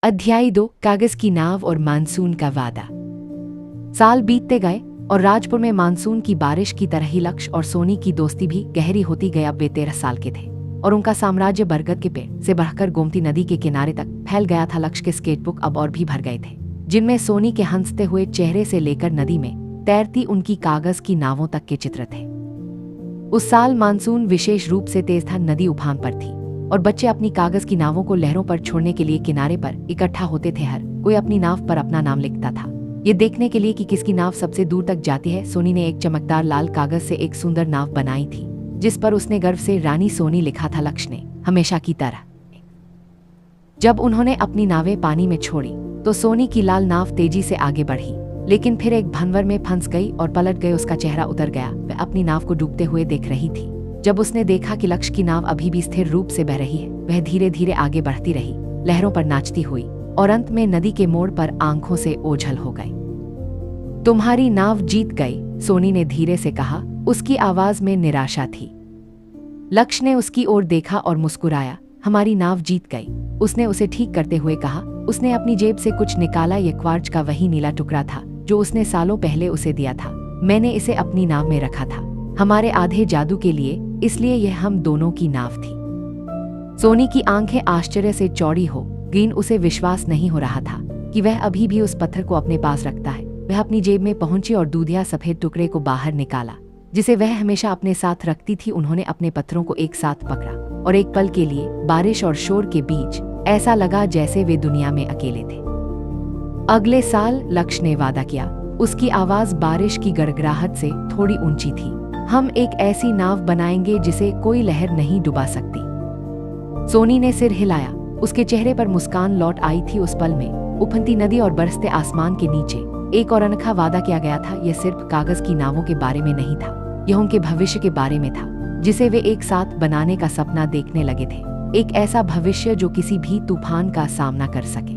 अध्याय 2 कागज की नाव और मानसून का वादा। साल बीतते गए और राजपुर में मानसून की बारिश की तरह ही लक्ष्य और सोनी की दोस्ती भी गहरी होती गई। अब वे 13 साल के थे और उनका साम्राज्य बरगद के पेड़ से बढ़कर गोमती नदी के किनारे तक फैल गया था। लक्ष्य के स्केटबुक अब और भी भर गए थे, जिनमें सोनी के हंसते हुए चेहरे से लेकर नदी में तैरती उनकी कागज की नावों तक के चित्र थे। उस साल मानसून विशेष रूप से तेज था। नदी उफान पर थी और बच्चे अपनी कागज की नावों को लहरों पर छोड़ने के लिए किनारे पर इकट्ठा होते थे। हर कोई अपनी नाव पर अपना नाम लिखता था, ये देखने के लिए कि किसकी नाव सबसे दूर तक जाती है। सोनी ने एक चमकदार लाल कागज से एक सुंदर नाव बनाई थी, जिस पर उसने गर्व से रानी सोनी लिखा था। लक्ष्य ने हमेशा की तरह जब उन्होंने अपनी नावें पानी में छोड़ी तो सोनी की लाल नाव तेजी से आगे बढ़ी, लेकिन फिर एक भंवर में फंस गई और पलट गई। उसका चेहरा उतर गया। वह अपनी नाव को डूबते हुए देख रही थी। जब उसने देखा कि लक्ष्य की नाव अभी भी स्थिर रूप से बह रही है, वह धीरे धीरे आगे बढ़ती रही, लहरों पर नाचती हुई, और अंत में नदी के मोड़ पर आंखों से ओझल हो गई। तुम्हारी नाव जीत गई, सोनी ने धीरे से कहा। उसकी आवाज में निराशा थी। लक्ष्य ने उसकी ओर देखा और मुस्कुराया। हमारी नाव जीत गई, उसने उसे ठीक करते हुए कहा। उसने अपनी जेब से कुछ निकाला। यह क्वार्ट्ज का वही नीला टुकड़ा था जो उसने सालों पहले उसे दिया था। मैंने इसे अपनी नाव में रखा था, हमारे आधे जादू के लिए, इसलिए यह हम दोनों की नाव थी। सोनी की आंखें आश्चर्य से चौड़ी हो गईं। उसे विश्वास नहीं हो रहा था कि वह अभी भी उस पत्थर को अपने पास रखता है। वह अपनी जेब में पहुंची और दूधिया सफेद टुकड़े को बाहर निकाला, जिसे वह हमेशा अपने साथ रखती थी। उन्होंने अपने पत्थरों को एक साथ पकड़ा और एक पल के लिए बारिश और शोर के बीच ऐसा लगा जैसे वे दुनिया में अकेले थे। अगले साल, लक्ष्य ने वादा किया। उसकी आवाज बारिश की गड़गड़ाहट से थोड़ी ऊंची थी। हम एक ऐसी नाव बनाएंगे जिसे कोई लहर नहीं डुबा सकती। सोनी ने सिर हिलाया। उसके चेहरे पर मुस्कान लौट आई थी। उस पल में उफनती नदी और बरसते आसमान के नीचे एक और अनोखा वादा किया गया था। यह सिर्फ कागज की नावों के बारे में नहीं था, यह उनके भविष्य के बारे में था, जिसे वे एक साथ बनाने का सपना देखने लगे थे। एक ऐसा भविष्य जो किसी भी तूफान का सामना कर सके।